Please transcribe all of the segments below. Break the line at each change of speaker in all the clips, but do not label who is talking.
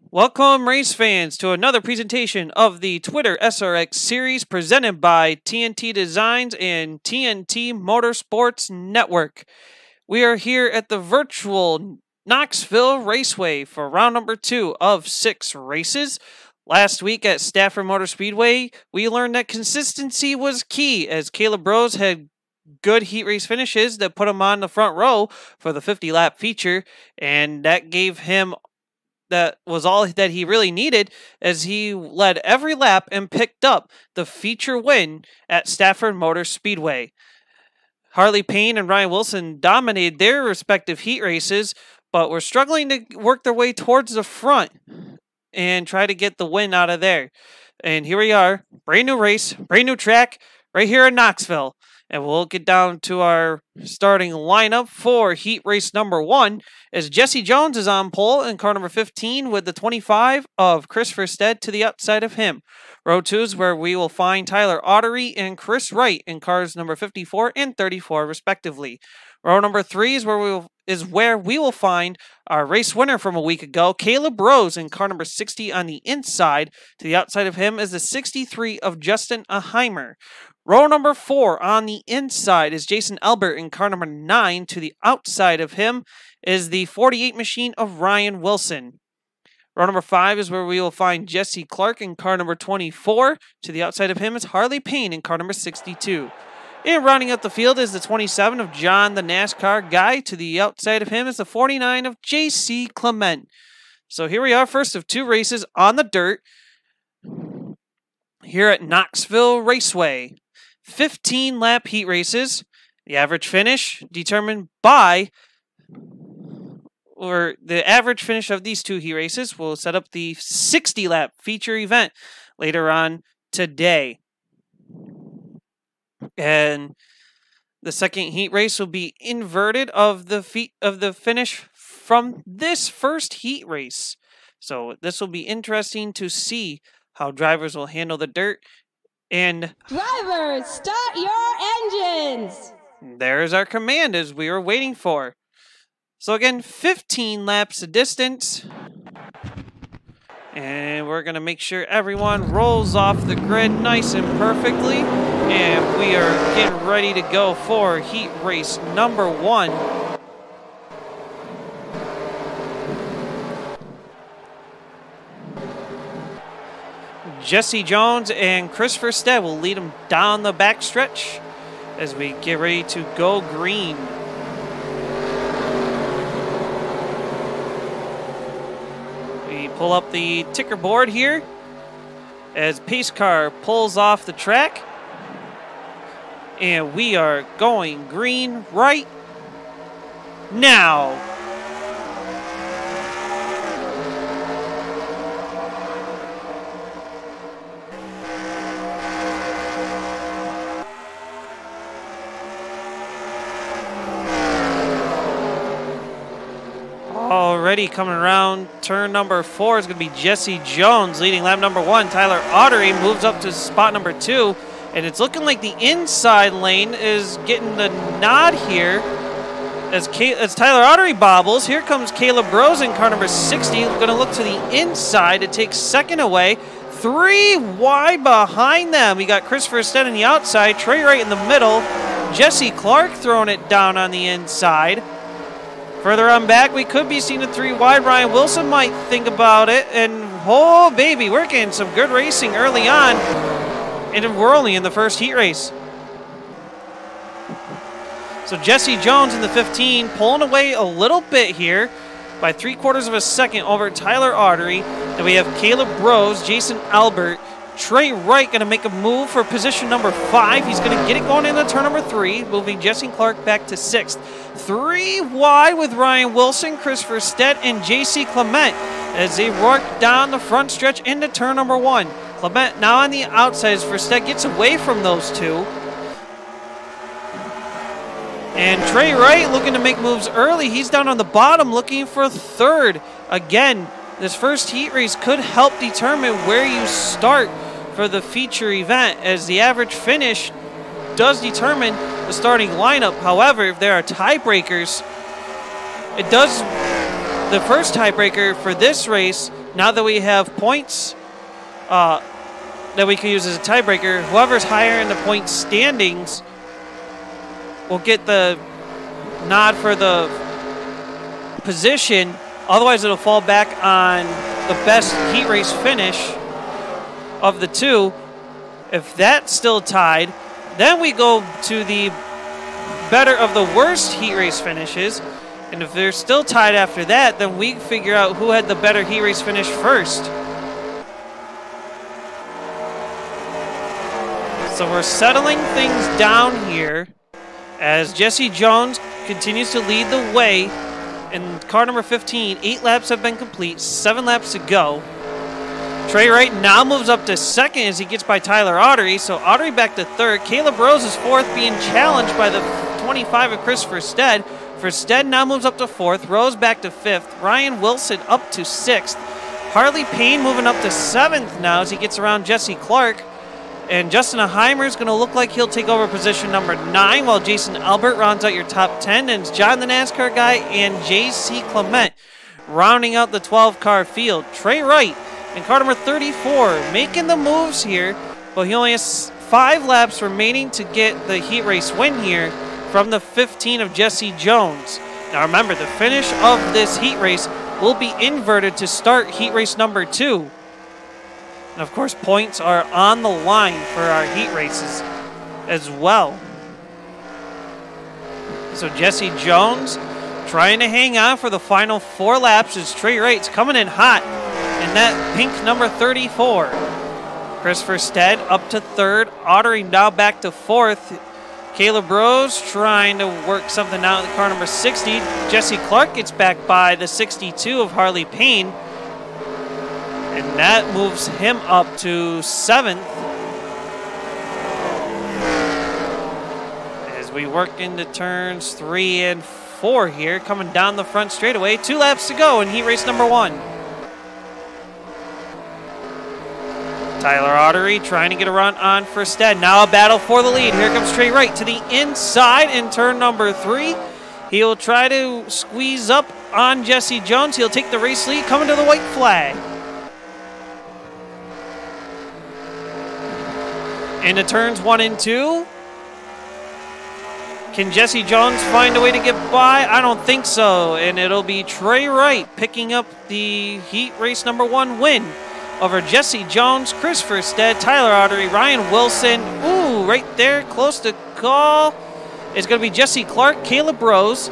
Welcome, race fans, to another presentation of the Twitter SRX series presented by TNT Designs and TNT Motorsports Network. We are here at the virtual Knoxville Raceway for round number 2 of 6 races. Last week at Stafford Motor Speedway, we learned that consistency was key as Caleb Rose had good heat race finishes that put him on the front row for the 50-lap feature, and that was all that he really needed as he led every lap and picked up the feature win at Stafford Motor Speedway. Harley Payne and Ryan Wilson dominated their respective heat races, but were struggling to work their way towards the front and try to get the win out of there. And here we are, brand new race, brand new track, right here in Knoxville. And we'll get down to our starting lineup for heat race number 1 as Jesse Jones is on pole in car number 15 with the 25 of Christopher Stead to the outside of him. Row 2 is where we will find Tyler Ottery and Chris Wright in cars number 54 and 34 respectively. Row number 3 is where we will find our race winner from a week ago, Caleb Rose in car number 60 on the inside. To the outside of him is the 63 of Justin Aheimer. Row number 4 on the inside is Jason Albert in car number 9. To the outside of him is the 48 machine of Ryan Wilson. Row number 5 is where we will find Jesse Clark in car number 24. To the outside of him is Harley Payne in car number 62. And rounding out the field is the 27 of John the NASCAR Guy. To the outside of him is the 49 of J.C. Clement. So here we are, first of 2 races on the dirt here at Knoxville Raceway. 15-lap heat races. The average finish determined by, or the average finish of these 2 heat races will set up the 60-lap feature event later on today. And the second heat race will be inverted of the finish from this first heat race. So this will be interesting to see how drivers will handle the dirt. And
drivers, start your engines!
There's our command as we were waiting for. So again, 15 laps of distance. And we're going to make sure everyone rolls off the grid nice and perfectly. And we are getting ready to go for heat race number 1. Jesse Jones and Christopher Stead will lead them down the backstretch as we get ready to go green. We pull up the ticker board here as pace car pulls off the track. And we are going green right now. Already coming around turn number 4 is going to be Jesse Jones leading lap number 1. Tyler Ottery moves up to spot number 2. And it's looking like the inside lane is getting the nod here as Tyler Ottery bobbles. Here comes Caleb Rose in car number 60. Going to look to the inside to take second away. 3 wide behind them. We got Christopher Stead on the outside. Trey Wright in the middle. Jesse Clark throwing it down on the inside. Further on back, we could be seeing a 3 wide. Ryan Wilson might think about it. And, oh, baby, we're getting some good racing early on. And we're only in the first heat race. So Jesse Jones in the 15 pulling away a little bit here by 3/4 of a second over Tyler Ottery. Then we have Caleb Rose, Jason Albert, Trey Wright going to make a move for position number 5. He's going to get it going into turn number 3, moving Jesse Clark back to 6th. 3 wide with Ryan Wilson, Christopher Stead, and J.C. Clement as they work down the front stretch into turn number 1. Clement now on the outside as Stead gets away from those 2. And Trey Wright looking to make moves early. He's down on the bottom looking for 3rd. Again, this first heat race could help determine where you start for the feature event, as the average finish does determine the starting lineup. However, if there are tiebreakers, the first tiebreaker for this race now that we have points that we can use as a tiebreaker, whoever's higher in the point standings will get the nod for the position. Otherwise, it'll fall back on the best heat race finish of the two. If that's still tied, then we go to the better of the worst heat race finishes. And if they're still tied after that, then we figure out who had the better heat race finish first. So we're settling things down here as Jesse Jones continues to lead the way in car number 15. 8 laps have been complete, 7 laps to go. Trey Wright now moves up to second as he gets by Tyler Autry. So Autry back to third. Caleb Rose is fourth, being challenged by the 25 of Christopher Stead. Stead now moves up to fourth. Rose back to fifth. Ryan Wilson up to sixth. Harley Payne moving up to seventh now as he gets around Jesse Clark. And Justin Heimer is going to look like he'll take over position number 9, while Jason Albert rounds out your top 10. And it's John the NASCAR guy and J.C. Clement rounding out the 12-car field. Trey Wright in car number 34 making the moves here, but he only has 5 laps remaining to get the heat race win here from the 15 of Jesse Jones. Now remember, the finish of this heat race will be inverted to start heat race number 2. And of course, points are on the line for our heat races as well. So Jesse Jones trying to hang on for the final 4 laps as Trey Wright's coming in hot in that pink number 34. Christopher Stead up to third. Autry now back to fourth. Caleb Rose trying to work something out in car number 60. Jesse Clark gets back by the 62 of Harley Payne. And that moves him up to 7th. As we work into turns 3 and 4 here, coming down the front straightaway. 2 laps to go in heat race number 1. Tyler Autry trying to get a run on for Stead. Now a battle for the lead. Here comes Trey Wright to the inside in turn number 3. He'll try to squeeze up on Jesse Jones. He'll take the race lead, coming to the white flag. Into turns 1 and 2. Can Jesse Jones find a way to get by? I don't think so. And it'll be Trey Wright picking up the heat race number 1 win over Jesse Jones, Christopher Stead, Tyler Autry, Ryan Wilson. Ooh, right there, close to call. It's going to be Jesse Clark, Caleb Rose,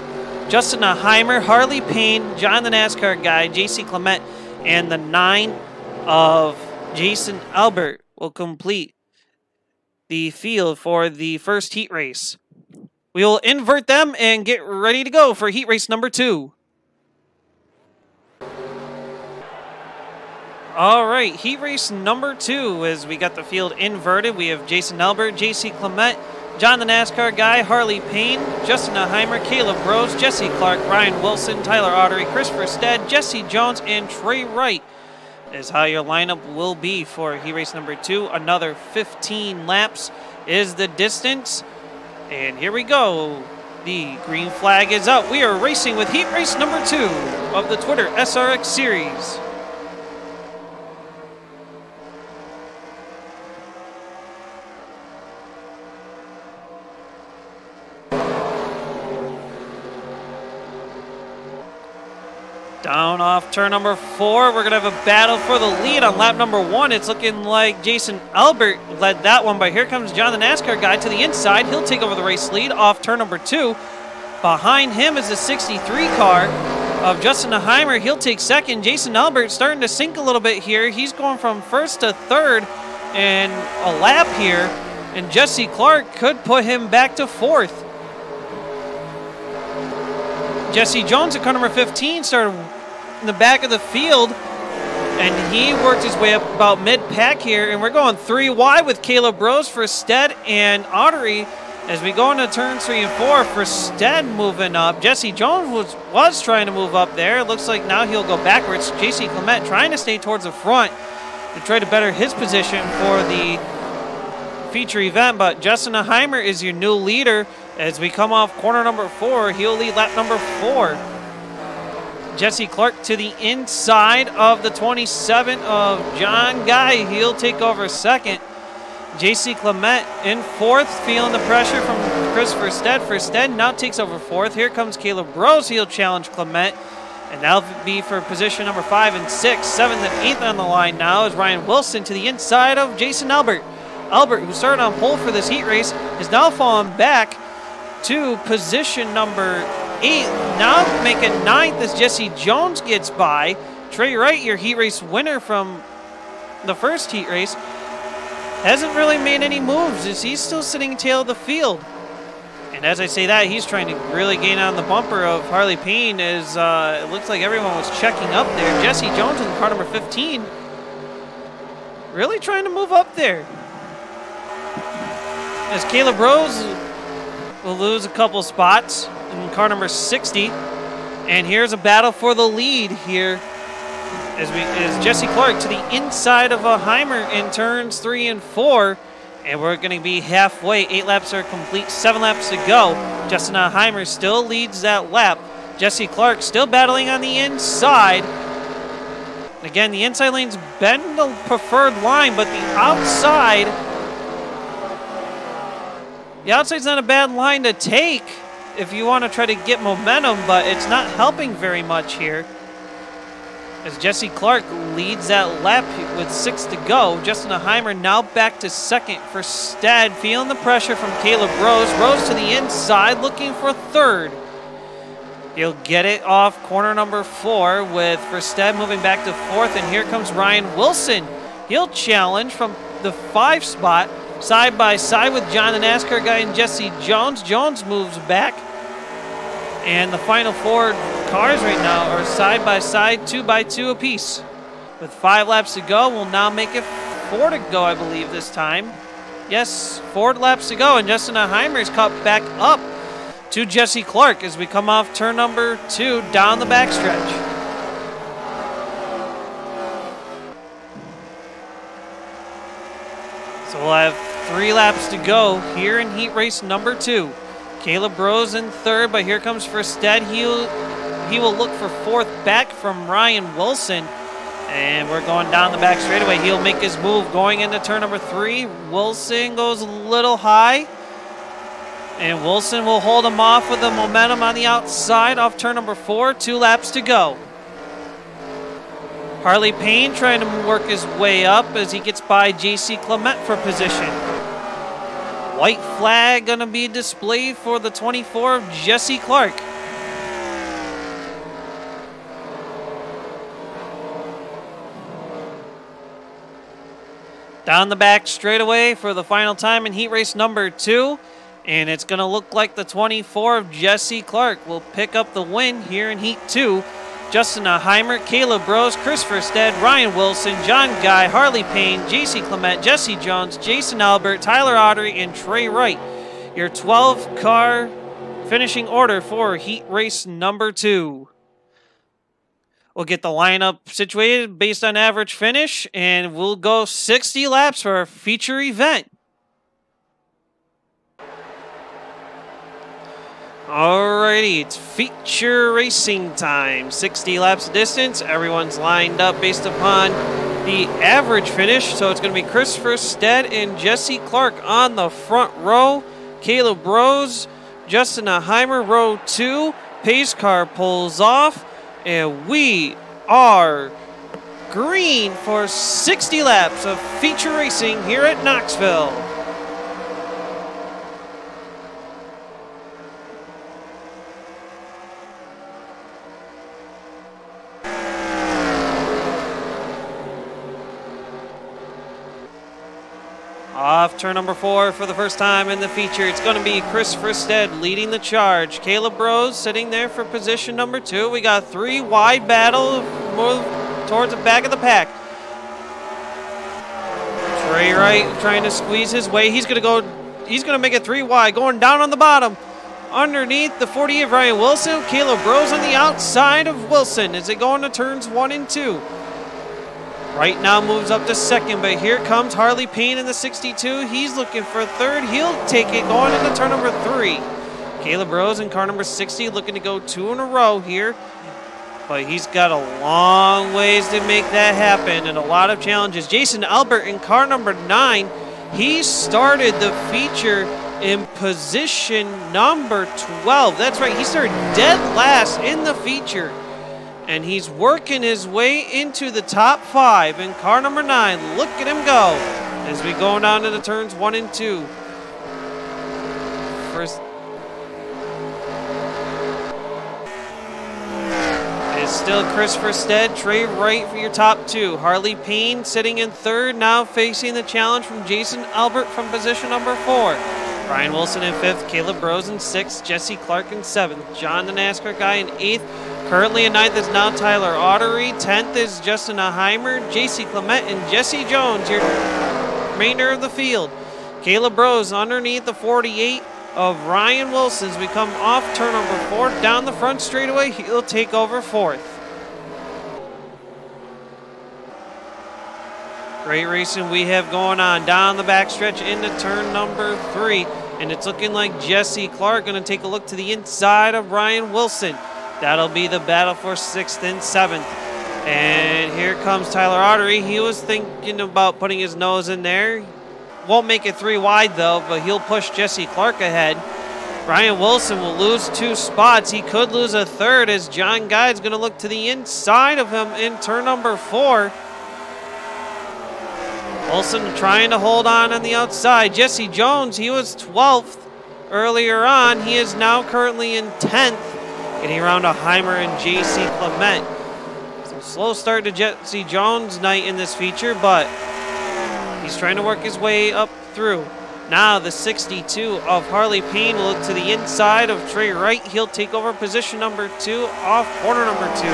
Justin Heimer, Harley Payne, John the NASCAR guy, J.C. Clement, and the 9 of Jason Albert will complete the field for the first heat race. We will invert them and get ready to go for heat race number 2. All right, heat race number 2, as we got the field inverted. We have Jason Albert, J.C. Clement, John the NASCAR guy, Harley Payne, Justin Heimer, Caleb Rose, Jesse Clark, Ryan Wilson, Tyler Autry, Christopher Stead, Jesse Jones, and Trey Wright is how your lineup will be for heat race number 2. Another 15 laps is the distance. And here we go. The green flag is out. We are racing with heat race number 2 of the Twitter SRX series. Down off turn number 4, we're going to have a battle for the lead on lap number 1. It's looking like Jason Albert led that one, but here comes John the NASCAR guy to the inside. He'll take over the race lead off turn number 2. Behind him is the 63 car of Justin Heimer. He'll take second. Jason Albert starting to sink a little bit here. He's going from first to third in a lap here, and Jesse Clark could put him back to fourth. Jesse Jones at car number 15 started in the back of the field, and he worked his way up about mid-pack here, and we're going 3 wide with Caleb Rose for Stead and Autry as we go into turns 3 and 4 for Stead moving up. Jesse Jones was trying to move up there. It looks like now he'll go backwards. J.C. Clement trying to stay towards the front to try to better his position for the feature event, but Justin Heimer is your new leader. As we come off corner number 4, he'll lead lap number 4. Jesse Clark to the inside of the 27 of John Guy. He'll take over second. JC Clement in fourth, feeling the pressure from Christopher Stead. Stead now takes over fourth. Here comes Caleb Rose. He'll challenge Clement. And that'll be for position number 5 and 6. 7th and 8th on the line now is Ryan Wilson to the inside of Jason Albert. Albert, who started on pole for this heat race, is now falling back to position number 8. Now making 9th as Jesse Jones gets by. Trey Wright, your heat race winner from the first heat race, hasn't really made any moves as he's still sitting tail of the field. And as I say that, he's trying to really gain on the bumper of Harley Payne as it looks like everyone was checking up there. Jesse Jones in car number 15 really trying to move up there. As Caleb Rose will lose a couple spots in car number 60. And here's a battle for the lead here as Jesse Clark to the inside of a Heimer in turns 3 and 4. And we're going to be halfway. 8 laps are complete, 7 laps to go. Justin Heimer still leads that lap. Jesse Clark still battling on the inside. Again, the inside lane's been the preferred line, but the outside's not a bad line to take if you want to try to get momentum, but it's not helping very much here. As Jesse Clark leads that lap with 6 to go. Justin Heimer now back to second for Stead, feeling the pressure from Caleb Rose. Rose to the inside, looking for third. He'll get it off corner number 4 with Verstead moving back to 4th, and here comes Ryan Wilson. He'll challenge from the 5 spot, side by side with John the NASCAR guy and Jesse Jones. Jones moves back, and the final 4 cars right now are side by side, 2 by 2 apiece. With 5 laps to go, we'll now make it 4 to go, I believe, this time. Yes, 4 laps to go, and Justin Heimer's caught back up to Jesse Clark as we come off turn number 2 down the backstretch. So we'll have 3 laps to go here in heat race number 2. Caleb Rose in third, but here comes Verstead. He will look for 4th back from Ryan Wilson. And we're going down the back straightaway. He'll make his move going into turn number 3. Wilson goes a little high. And Wilson will hold him off with the momentum on the outside off turn number 4. 2 laps to go. Harley Payne trying to work his way up as he gets by JC Clement for position. White flag going to be displayed for the 24 of Jesse Clark. Down the back straightaway for the final time in heat race number 2. And it's going to look like the 24 of Jesse Clark will pick up the win here in heat 2. Justin Heimer, Caleb Rose, Chris Verstead, Ryan Wilson, John Guy, Harley Payne, JC Clement, Jesse Jones, Jason Albert, Tyler Autry, and Trey Wright. Your 12-car finishing order for heat race number 2. We'll get the lineup situated based on average finish, and we'll go 60 laps for our feature event. Alrighty, it's feature racing time. 60 laps distance. Everyone's lined up based upon the average finish. So it's going to be Chris Verstead and Jesse Clark on the front row. Caleb Rose, Justin Heimer, row 2. Pace car pulls off. And we are green for 60 laps of feature racing here at Knoxville. Off turn number 4 for the first time in the feature. It's going to be Chris Verstead leading the charge. Caleb Rose sitting there for position number 2. We got 3 wide battle, more towards the back of the pack. Trey Wright trying to squeeze his way. He's going to make it 3 wide, going down on the bottom. Underneath the 48 of Ryan Wilson, Caleb Rose on the outside of Wilson as they go into turns 1 and 2. Right now moves up to second, but here comes Harley Payne in the 62. He's looking for third. He'll take it going into turn number 3. Caleb Rose in car number 60 looking to go 2 in a row here. but he's got a long ways to make that happen and a lot of challenges. Jason Albert in car number 9, he started the feature in position number 12. That's right, he started dead last in the feature, and he's working his way into the top 5 in car number 9. Look at him go as we go down to the turns 1 and 2. First, it's still Christopher Stead, Trey Wright for your top 2. Harley Payne sitting in 3rd, now facing the challenge from Jason Albert from position number 4. Ryan Wilson in 5th, Caleb Rose in 6th, Jesse Clark in 7th, John the NASCAR guy in 8th. Currently in 9th is now Tyler Autry, 10th is Justin Aheimer, JC Clement, and Jesse Jones, your remainder of the field. Caleb Rose underneath the 48 of Ryan Wilson as we come off turn number 4 down the front straightaway. He'll take over 4th. Great racing we have going on down the backstretch into turn number 3, and it's looking like Jesse Clark going to take a look to the inside of Ryan Wilson. That'll be the battle for 6th and 7th. And here comes Tyler Autry. He was thinking about putting his nose in there. Won't make it 3 wide though, but he'll push Jesse Clark ahead. Ryan Wilson will lose 2 spots. He could lose a 3rd as John Guy's going to look to the inside of him in turn number 4. Wilson trying to hold on the outside. Jesse Jones, he was 12th earlier on. He is now currently in 10th, getting around to Heimer and J.C. Clement. So slow start to Jesse Jones' night in this feature, but he's trying to work his way up through. Now the 62 of Harley Payne will look to the inside of Trey Wright. He'll take over position number 2 off corner number 2.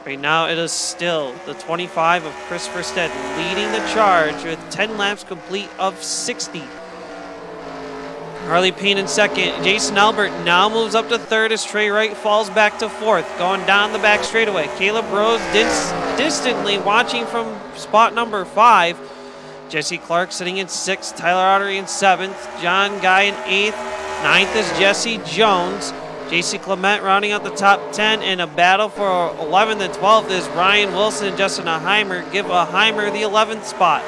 Right now it is still the 25 of Christopher Stead leading the charge with 10 laps complete of 60. Harley Payne in 2nd. Jason Albert now moves up to 3rd as Trey Wright falls back to 4th. Going down the back straightaway. Caleb Rose distantly watching from spot number 5. Jesse Clark sitting in 6th. Tyler Autry in 7th. John Guy in 8th. 9th is Jesse Jones. J.C. Clement rounding out the top 10, and a battle for 11th and 12th is Ryan Wilson and Justin Aheimer. Give Aheimer the 11th spot.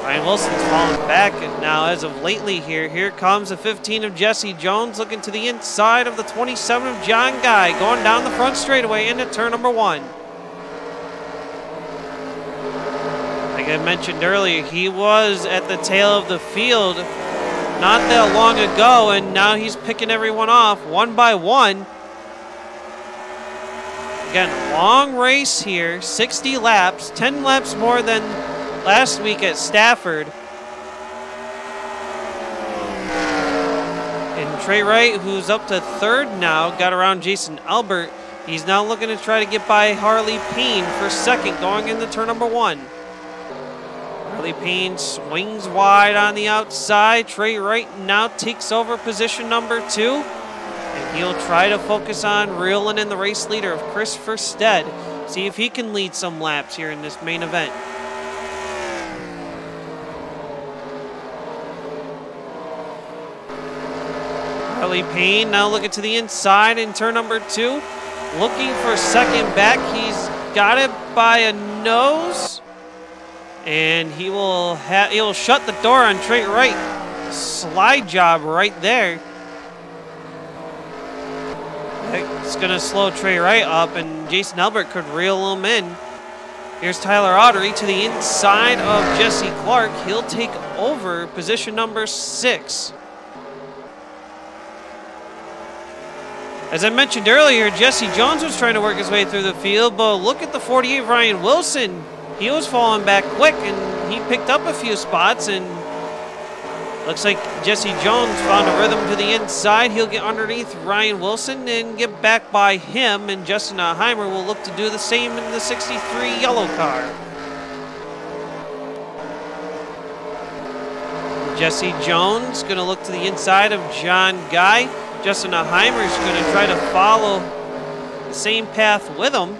Ryan Wilson's falling back now as of lately here. Here comes the 15 of Jesse Jones looking to the inside of the 27 of John Guy, going down the front straightaway into turn number 1. Like I mentioned earlier, he was at the tail of the field not that long ago, and now he's picking everyone off one by one. Again, long race here, 60 laps, 10 laps more than last week at Stafford. And Trey Wright, who's up to 3rd now, got around Jason Albert. He's now looking to try to get by Harley Payne for 2nd going into turn number 1. Harley Payne swings wide on the outside. Trey Wright now takes over position number 2. And he'll try to focus on reeling in the race leader of Christopher Stead. See if he can lead some laps here in this main event. Harley Payne now looking to the inside in turn number 2. Looking for 2nd back. He's got it by a nose. And he'll shut the door on Trey Wright. Slide job right there. It's going to slow Trey Wright up, and Jason Albert could reel him in. Here's Tyler Autry to the inside of Jesse Clark. He'll take over position number 6. As I mentioned earlier, Jesse Jones was trying to work his way through the field, but look at the 48 Ryan Wilson. He was falling back quick, and he picked up a few spots, and looks like Jesse Jones found a rhythm to the inside. He'll get underneath Ryan Wilson and get back by him, and Justin Aheimer will look to do the same in the 63 yellow car. Jesse Jones going to look to the inside of John Guy. Justin Aheimer is going to try to follow the same path with him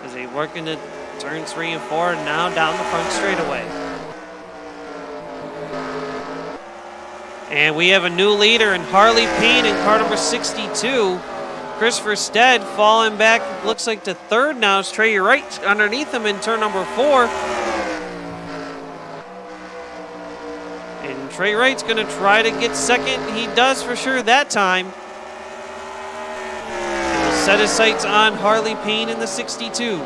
as they work into turns 3 and 4, now down the front straightaway. And we have a new leader in Harley Payne in car number 62. Christopher Stead falling back, looks like to third now. It's Trey Wright underneath him in turn number 4. And Trey Wright's going to try to get second. He does for sure that time. And he'll set his sights on Harley Payne in the 62.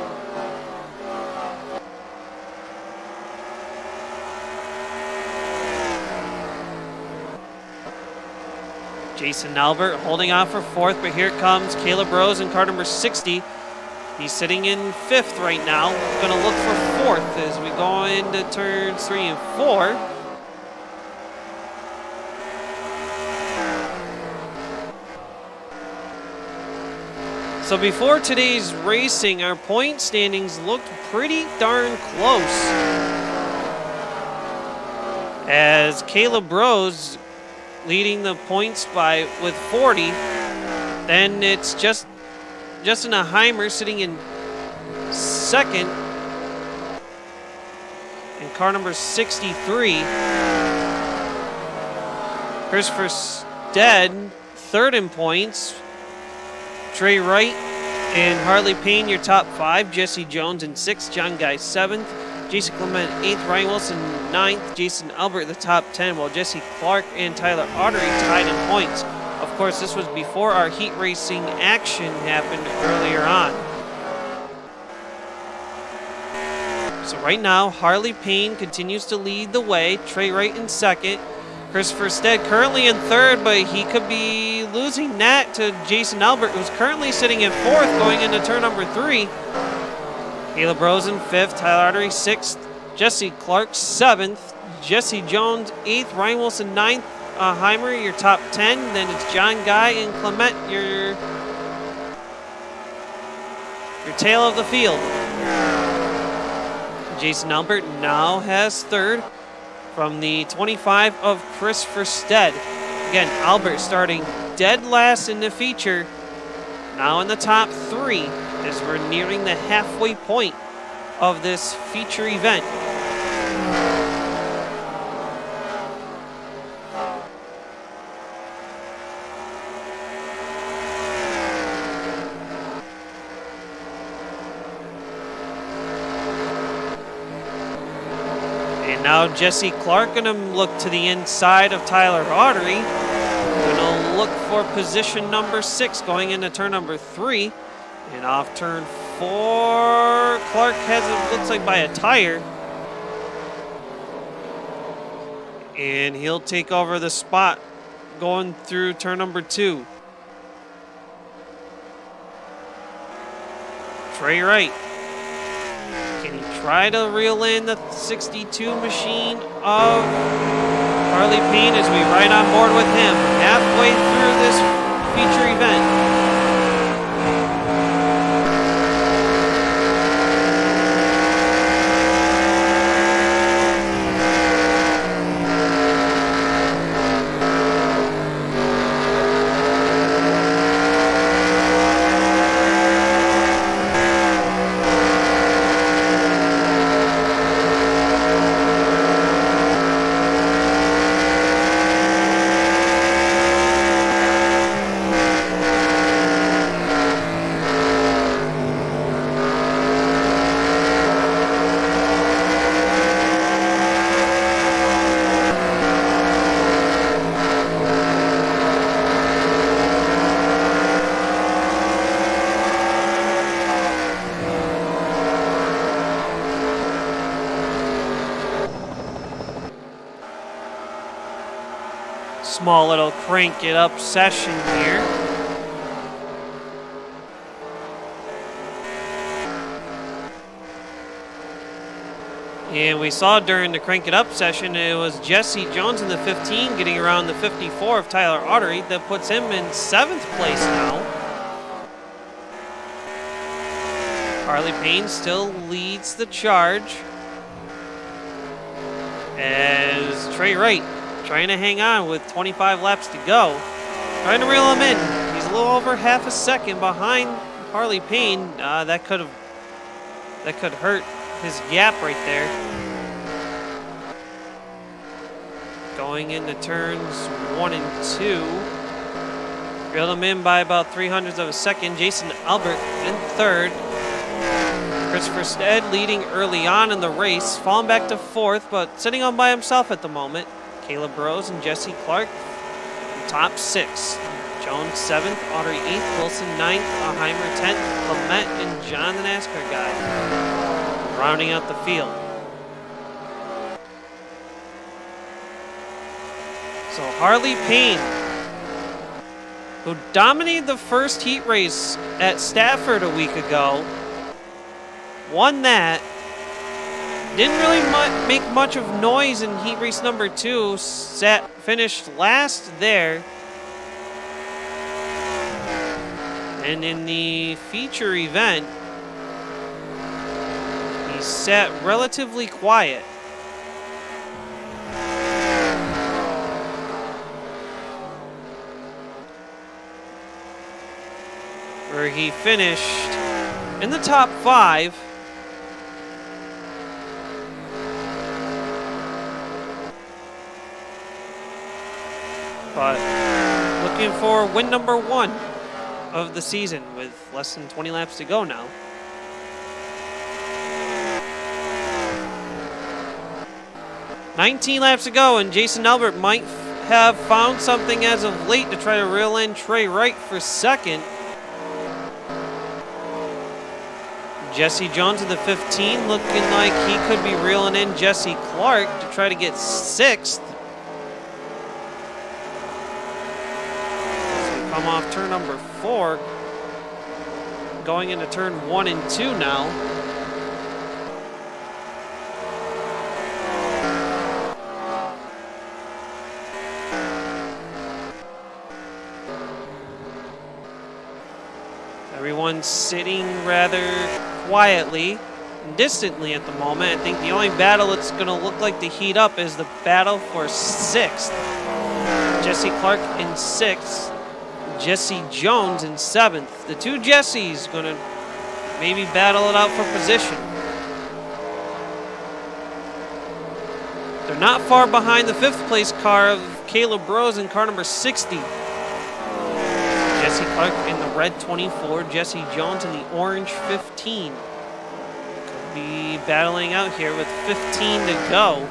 Jason Albert holding on for 4th, but here comes Caleb Rose in car number 60. He's sitting in 5th right now. Going to look for 4th as we go into turns 3 and 4. So before today's racing, our point standings looked pretty darn close, as Caleb Rose leading the points with 40. Then it's Justin Aheimer sitting in 2nd in car number 63. Christopher Stead 3rd in points. Trey Wright and Harley Payne your top 5. Jesse Jones in 6th. John Guy 7th. Jason Clement 8th, Ryan Wilson 9th, Jason Albert the top 10, while Jesse Clark and Tyler Autry tied in points. Of course, this was before our heat racing action happened earlier on. So right now, Harley Payne continues to lead the way. Trey Wright in 2nd. Christopher Stead currently in 3rd, but he could be losing that to Jason Albert, who's currently sitting in 4th going into turn number 3. Caleb Rose in 5th, Tyler Autry 6th, Jesse Clark 7th, Jesse Jones 8th, Ryan Wilson 9th, Heimer your top 10. Then it's John Guy and Clement your tail of the field. Jason Albert now has 3rd from the 25 of Christopher Stead. Again, Albert starting dead last in the feature, now in the top 3 as we're nearing the halfway point of this feature event. And now Jesse Clark going to look to the inside of Tyler Autry. Going to look for position number 6 going into turn number 3. And off turn 4, Clark has it, looks like, by a tire. And he'll take over the spot going through turn number 2. Trey Wright. Can he try to reel in the 62 machine of Harley Payne as we ride on board with him halfway through this feature event? Small little crank it up session here. And we saw during the crank it up session, it was Jesse Jones in the 15 getting around the 54 of Tyler Autry. That puts him in 7th place now. Harley Payne still leads the charge as Trey Wright trying to hang on with 25 laps to go. Trying to reel him in. He's a little over half a second behind Harley Payne. That could hurt his gap right there. Going into turns 1 and 2. Reeled him in by about 0.03 of a second. Jason Albert in third. Christopher Stead leading early on in the race. Falling back to fourth, but sitting on by himself at the moment. Caleb Rose and Jesse Clark in top 6. Jones 7th, Audrey 8th, Wilson 9th, Aheimer 10th, Clement and John the NASCAR guy. Rounding out the field. So Harley Payne, who dominated the first heat race at Stafford a week ago, won that. Didn't really make much of noise in heat race number 2. Finished last there. And in the feature event, he sat relatively quiet. Where he finished in the top 5. But looking for win number 1 of the season with less than 20 laps to go now. $19 laps to go, and Jason Albert might have found something as of late to try to reel in Trey Wright for second. Jesse Jones in the 15, looking like he could be reeling in Jesse Clark to try to get 6th. As we come off turn number 4, going into turn 1 and 2 now. Everyone's sitting rather quietly and distantly at the moment. I think the only battle it's going to look like to heat up is the battle for 6th. Jesse Clark in 6th. Jesse Jones in 7th. The two Jessies going to maybe battle it out for position. They're not far behind the 5th place car of Caleb Rose in car number 60. Jesse Clark in the red 24, Jesse Jones in the orange 15. Could be battling out here with 15 to go.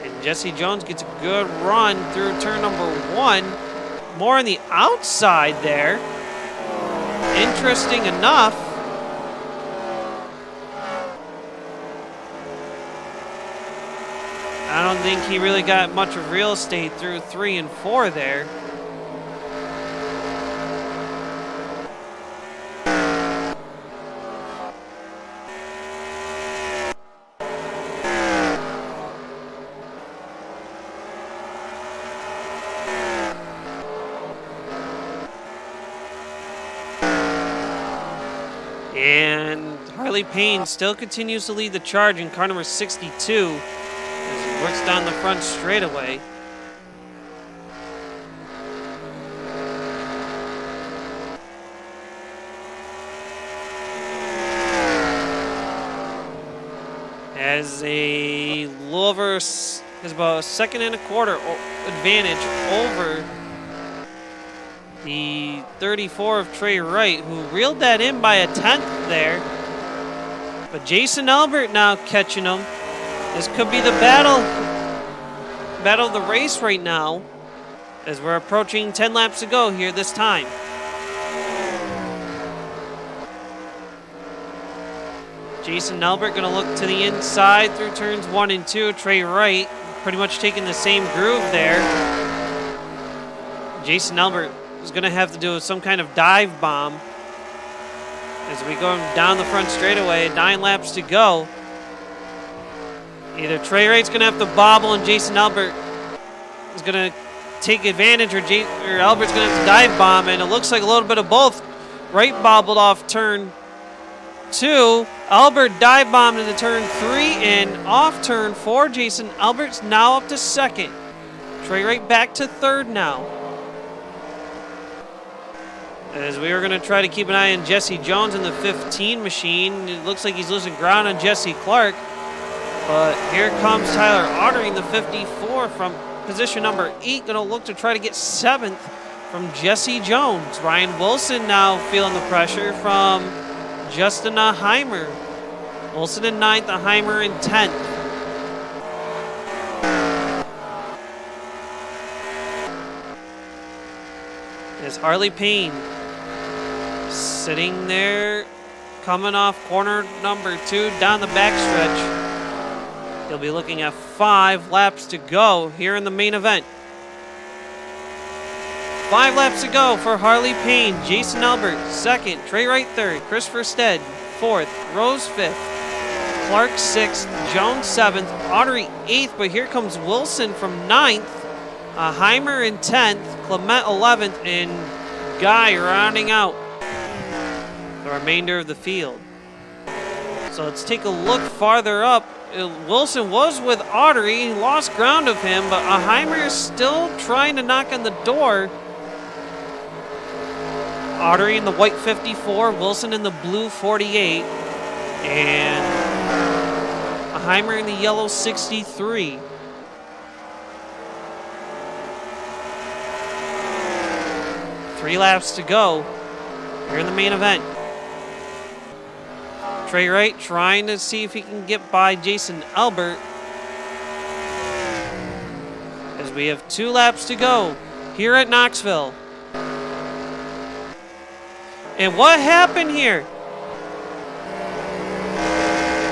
And Jesse Jones gets a good run through turn number 1. More on the outside there. Interesting enough. I don't think he really got much of real estate through 3 and 4 there. And Harley Payne still continues to lead the charge in car number 62 as he works down the front straightaway. As a little over, has about a 1.25 seconds advantage over the 34 of Trey Wright, who reeled that in by a 10th there. But Jason Albert now catching him. This could be the battle of the race right now, as we're approaching 10 laps to go here this time. Jason Albert going to look to the inside through turns 1 and 2. Trey Wright pretty much taking the same groove there. Jason Albert is going to have to do some kind of dive bomb as we go down the front straightaway. 9 laps to go. Either Trey Wright's going to have to bobble and Jason Albert is going to take advantage, or Albert's going to have to dive bomb, and it looks like a little bit of both. Wright bobbled off turn 2. Albert dive bombed into turn 3, and off turn 4. Jason Albert's now up to 2nd. Trey Wright back to 3rd now. As we are going to try to keep an eye on Jesse Jones in the 15 machine. It looks like he's losing ground on Jesse Clark. But here comes Tyler Autry in the 54 from position number 8. Going to look to try to get 7th from Jesse Jones. Ryan Wilson now feeling the pressure from Justin Aheimer. Wilson in 9th, Aheimer in 10th. Is Harley Payne sitting there, coming off corner number 2 down the backstretch. He'll be looking at 5 laps to go here in the main event. 5 laps to go for Harley Payne. Jason Albert 2nd, Trey Wright 3rd, Christopher Stead 4th, Rose 5th, Clark 6th, Jones 7th, Autry 8th, but here comes Wilson from 9th, Aheimer in 10th, Clement 11th, and Guy rounding out the remainder of the field. So let's take a look farther up. Wilson was with Autry. He lost ground of him, but Aheimer is still trying to knock on the door. Autry in the white 54, Wilson in the blue 48, and Aheimer in the yellow 63. Three laps to go here in the main event. Trey Wright trying to see if he can get by Jason Albert, as we have 2 laps to go here at Knoxville. And what happened here?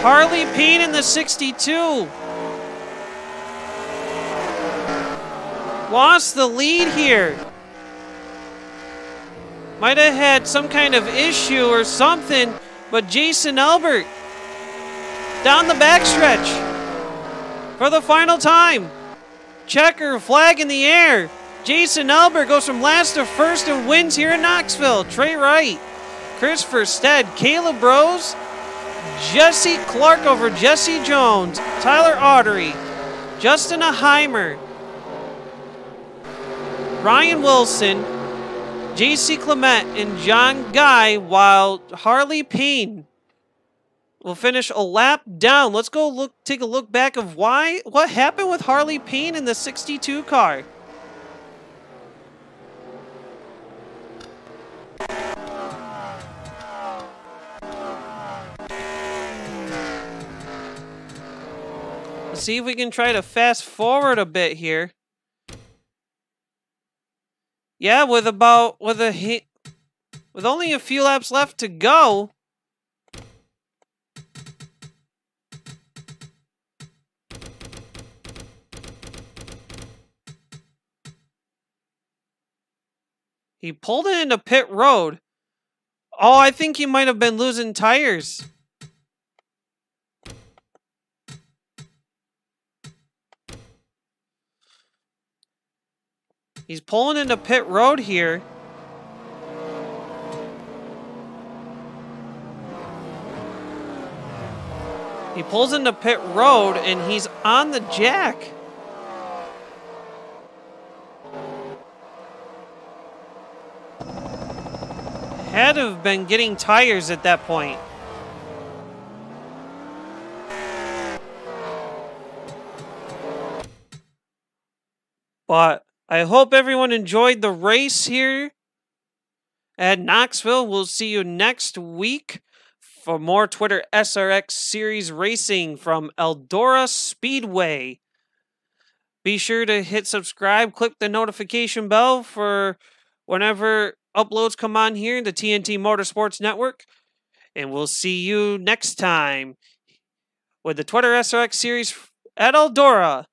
Harley Payne in the 62 lost the lead here. Might have had some kind of issue or something, but Jason Albert down the backstretch for the final time. Checker flag in the air. Jason Albert goes from last to first and wins here in Knoxville. Trey Wright, Christopher Stead, Caleb Rose, Jesse Clark over Jesse Jones, Tyler Autry, Justin Aheimer, Ryan Wilson, J.C. Clement, and John Guy, while Harley Payne will finish a lap down. Let's go take a look back of what happened with Harley Payne in the 62 car. Let's see if we can try to fast forward a bit here. Yeah, with only a few laps left to go. He pulled it into pit road. Oh, I think he might have been losing tires. He's pulling into pit road here. He pulls into pit road and he's on the jack. Had to have been getting tires at that point. But I hope everyone enjoyed the race here at Knoxville. We'll see you next week for more Twitter SRX Series racing from Eldora Speedway. Be sure to hit subscribe, click the notification bell for whenever uploads come on here in the TNT Motorsports Network. And we'll see you next time with the Twitter SRX Series at Eldora.